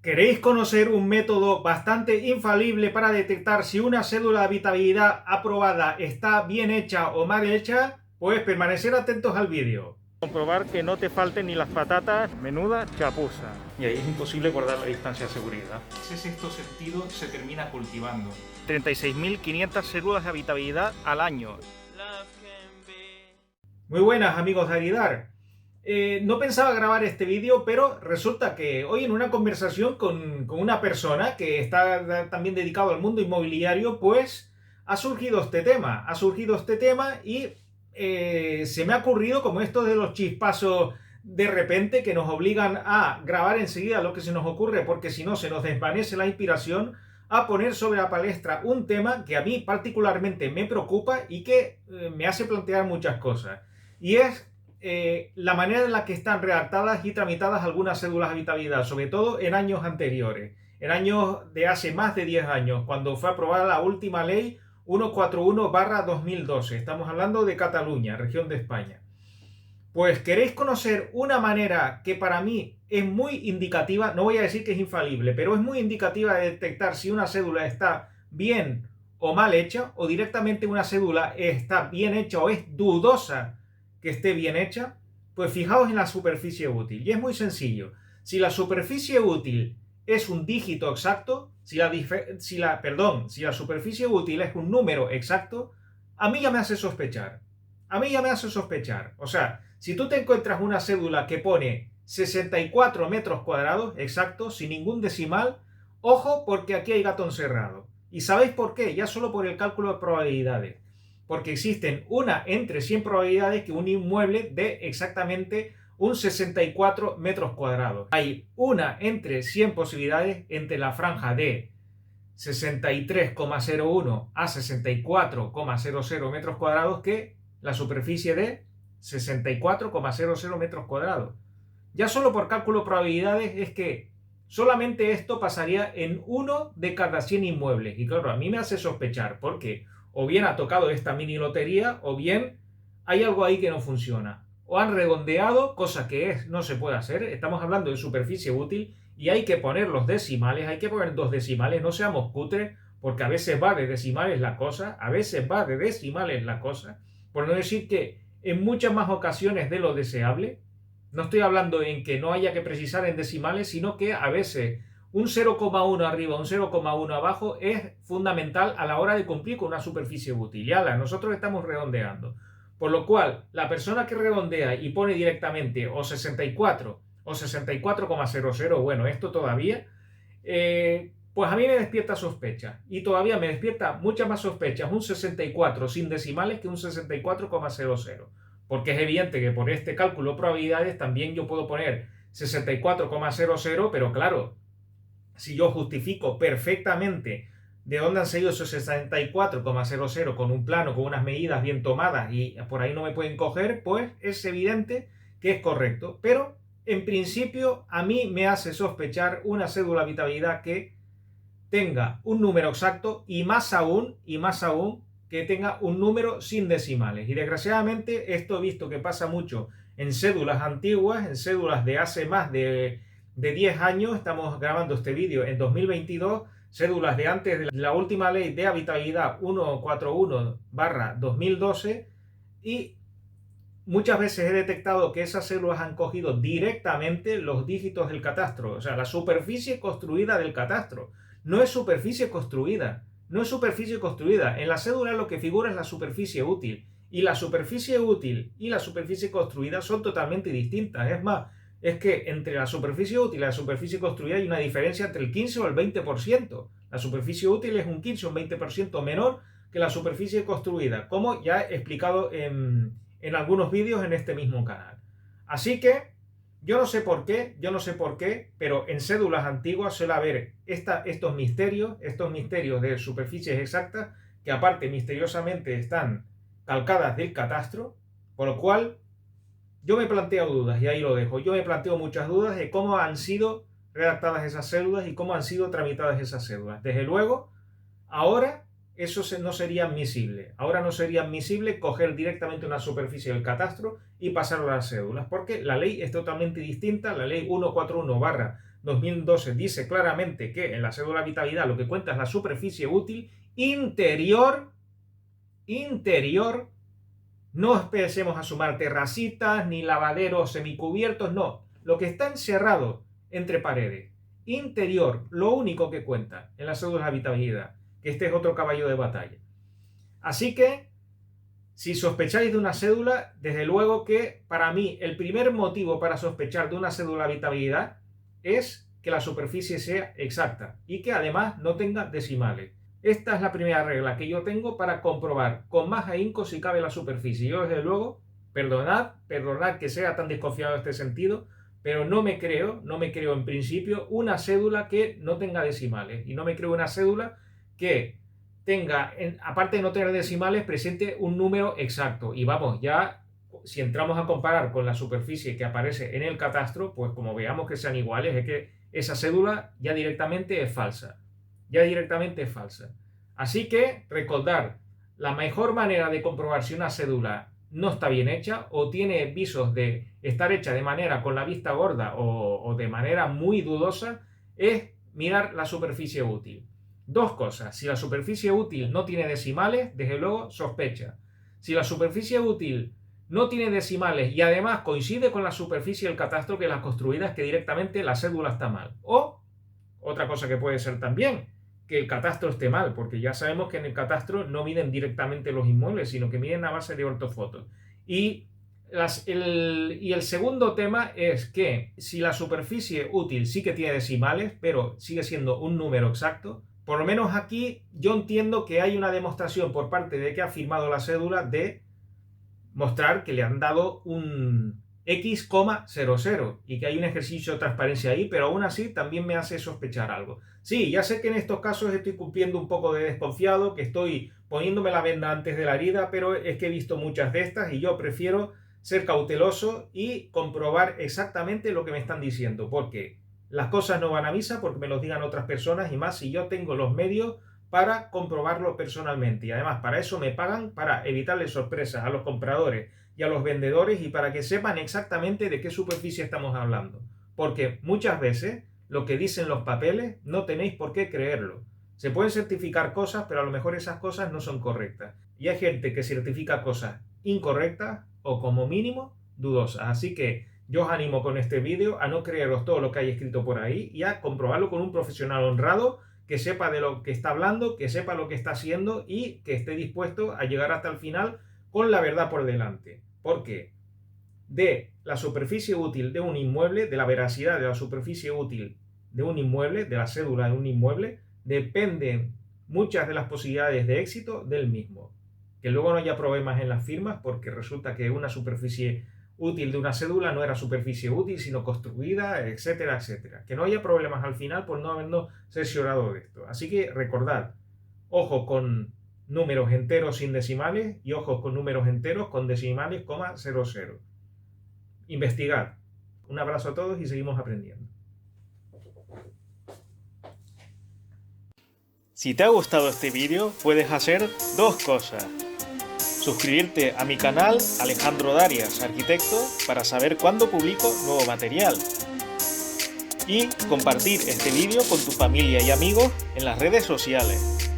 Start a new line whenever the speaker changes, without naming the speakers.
¿Queréis conocer un método bastante infalible para detectar si una cédula de habitabilidad aprobada está bien hecha o mal hecha? Pues permanecer atentos al vídeo. Comprobar que no te falten ni las patatas, menuda chapuza. Y ahí es imposible guardar la distancia de seguridad. Ese sexto sentido se termina cultivando. 36.500 cédulas de habitabilidad al año. Muy buenas, amigos de Aridar. No pensaba grabar este vídeo, pero resulta que hoy en una conversación con una persona que está también dedicado al mundo inmobiliario, pues ha surgido este tema. Y se me ha ocurrido como esto de los chispazos de repente que nos obligan a grabar enseguida lo que se nos ocurre, porque si no se nos desvanece la inspiración, a poner sobre la palestra un tema que a mí particularmente me preocupa y que me hace plantear muchas cosas. Y es la manera en la que están redactadas y tramitadas algunas cédulas de habitabilidad, sobre todo en años anteriores, en años de hace más de 10 años, cuando fue aprobada la última ley 141/2012. Estamos hablando de Cataluña, región de España. Pues queréis conocer una manera que para mí es muy indicativa, no voy a decir que es infalible, pero es muy indicativa de detectar si una cédula está bien o mal hecha, o directamente una cédula está bien hecha o es dudosa que esté bien hecha. Pues fijaos en la superficie útil. Y es muy sencillo. Si la superficie útil es un dígito exacto, si la superficie útil es un número exacto, a mí ya me hace sospechar. O sea, si tú te encuentras una cédula que pone 64 metros cuadrados exactos, sin ningún decimal, ojo, porque aquí hay gato encerrado. ¿Y sabéis por qué? Ya solo por el cálculo de probabilidades. Porque existen una entre 100 probabilidades que un inmueble dé exactamente un 64 metros cuadrados. Hay una entre 100 posibilidades entre la franja de 63,01 a 64,00 metros cuadrados que la superficie de 64,00 metros cuadrados. Ya solo por cálculo de probabilidades es que solamente esto pasaría en uno de cada 100 inmuebles. Y claro, a mí me hace sospechar porque o bien ha tocado esta mini lotería o bien hay algo ahí que no funciona. O han redondeado, cosa que no se puede hacer. Estamos hablando de superficie útil y hay que poner los decimales, hay que poner 2 decimales, no seamos cutres, porque a veces va de decimales la cosa, por no decir que en muchas más ocasiones de lo deseable. No estoy hablando en que no haya que precisar en decimales, sino que a veces un 0,1 arriba, un 0,1 abajo es fundamental a la hora de cumplir con una superficie útil. Y ala, nosotros estamos redondeando. Por lo cual, la persona que redondea y pone directamente o 64 o 64,00, bueno, esto todavía, pues a mí me despierta sospecha. Y todavía me despierta muchas más sospechas un 64 sin decimales que un 64,00. Porque es evidente que por este cálculo de probabilidades también yo puedo poner 64,00, pero claro, si yo justifico perfectamente de dónde han salido esos 64,00 con un plano, con unas medidas bien tomadas y por ahí no me pueden coger, pues es evidente que es correcto. Pero en principio a mí me hace sospechar una cédula de habitabilidad que tenga un número exacto y más aún, que tenga un número sin decimales. Y desgraciadamente esto he visto que pasa mucho en cédulas antiguas, en cédulas de hace más de 10 años. Estamos grabando este vídeo en 2022, cédulas de antes de la última ley de habitabilidad 141/2012, y muchas veces he detectado que esas células han cogido directamente los dígitos del catastro, o sea, la superficie construida del catastro. No es superficie construida, En la cédula lo que figura es la superficie útil. Y la superficie útil y la superficie construida son totalmente distintas. Es más, es que entre la superficie útil y la superficie construida hay una diferencia entre el 15 o el 20%. La superficie útil es un 15 o un 20% menor que la superficie construida, como ya he explicado en algunos vídeos en este mismo canal. Así que yo no sé por qué, pero en cédulas antiguas suele haber estos misterios de superficies exactas, que aparte misteriosamente están calcadas del catastro, por lo cual yo me planteo dudas, y ahí lo dejo. Yo me planteo muchas dudas de cómo han sido redactadas esas cédulas y cómo han sido tramitadas esas cédulas. Desde luego, ahora eso no sería admisible. Ahora no sería admisible coger directamente una superficie del catastro y pasarlo a las cédulas, porque la ley es totalmente distinta. La ley 141 2012 dice claramente que en la cédula de habitabilidad lo que cuenta es la superficie útil interior, no empecemos a sumar terracitas, ni lavaderos semicubiertos, no. Lo que está encerrado entre paredes. Interior, lo único que cuenta en la cédula de habitabilidad. Que este es otro caballo de batalla. Así que, si sospecháis de una cédula, desde luego que para mí el primer motivo para sospechar de una cédula de habitabilidad es que la superficie sea exacta y que además no tenga decimales. Esta es la primera regla que yo tengo para comprobar con más ahínco si cabe la superficie. Yo, desde luego, perdonad que sea tan desconfiado en este sentido, pero no me creo en principio una cédula que no tenga decimales. Y no me creo una cédula que tenga, aparte de no tener decimales, presente un número exacto. Y vamos, ya si entramos a comparar con la superficie que aparece en el catastro, pues como veamos que sean iguales, es que esa cédula ya directamente es falsa. Así que recordar, la mejor manera de comprobar si una cédula no está bien hecha o tiene visos de estar hecha de manera con la vista gorda o de manera muy dudosa es mirar la superficie útil. Dos cosas: si la superficie útil no tiene decimales, desde luego sospecha. Si la superficie útil no tiene decimales y además coincide con la superficie del catastro que la construida, es que directamente la cédula está mal. O, otra cosa que puede ser también, que el catastro esté mal, porque ya sabemos que en el catastro no miden directamente los inmuebles, sino que miden a base de ortofotos. Y el segundo tema es que si la superficie útil sí que tiene decimales, pero sigue siendo un número exacto, por lo menos aquí yo entiendo que hay una demostración por parte de que ha firmado la cédula de mostrar que le han dado un X,00 y que hay un ejercicio de transparencia ahí, pero aún así también me hace sospechar algo. Sí, ya sé que en estos casos estoy cumpliendo un poco de desconfiado, que estoy poniéndome la venda antes de la herida, pero es que he visto muchas de estas y yo prefiero ser cauteloso y comprobar exactamente lo que me están diciendo, porque las cosas no van a misa porque me los digan otras personas, y más si yo tengo los medios para comprobarlo personalmente. Y además para eso me pagan, para evitarle sorpresas a los compradores y a los vendedores y para que sepan exactamente de qué superficie estamos hablando. Porque muchas veces lo que dicen los papeles no tenéis por qué creerlo. Se pueden certificar cosas, pero a lo mejor esas cosas no son correctas. Y hay gente que certifica cosas incorrectas o como mínimo dudosas. Así que yo os animo con este vídeo a no creeros todo lo que hay escrito por ahí y a comprobarlo con un profesional honrado que sepa de lo que está hablando, que sepa lo que está haciendo y que esté dispuesto a llegar hasta el final con la verdad por delante. Porque de la superficie útil de un inmueble, de la veracidad de la superficie útil de un inmueble, de la cédula de un inmueble, dependen muchas de las posibilidades de éxito del mismo. Que luego no haya problemas en las firmas porque resulta que una superficie útil de una cédula no era superficie útil, sino construida, etcétera, etcétera. Que no haya problemas al final por no habernos cerciorado de esto. Así que recordad, ojo con números enteros sin decimales y ojos con números enteros con decimales, ,00. Investigad. Un abrazo a todos y seguimos aprendiendo.
Si te ha gustado este vídeo, puedes hacer dos cosas. Suscribirte a mi canal Alejandro Darias, arquitecto, para saber cuándo publico nuevo material. Y compartir este vídeo con tu familia y amigos en las redes sociales.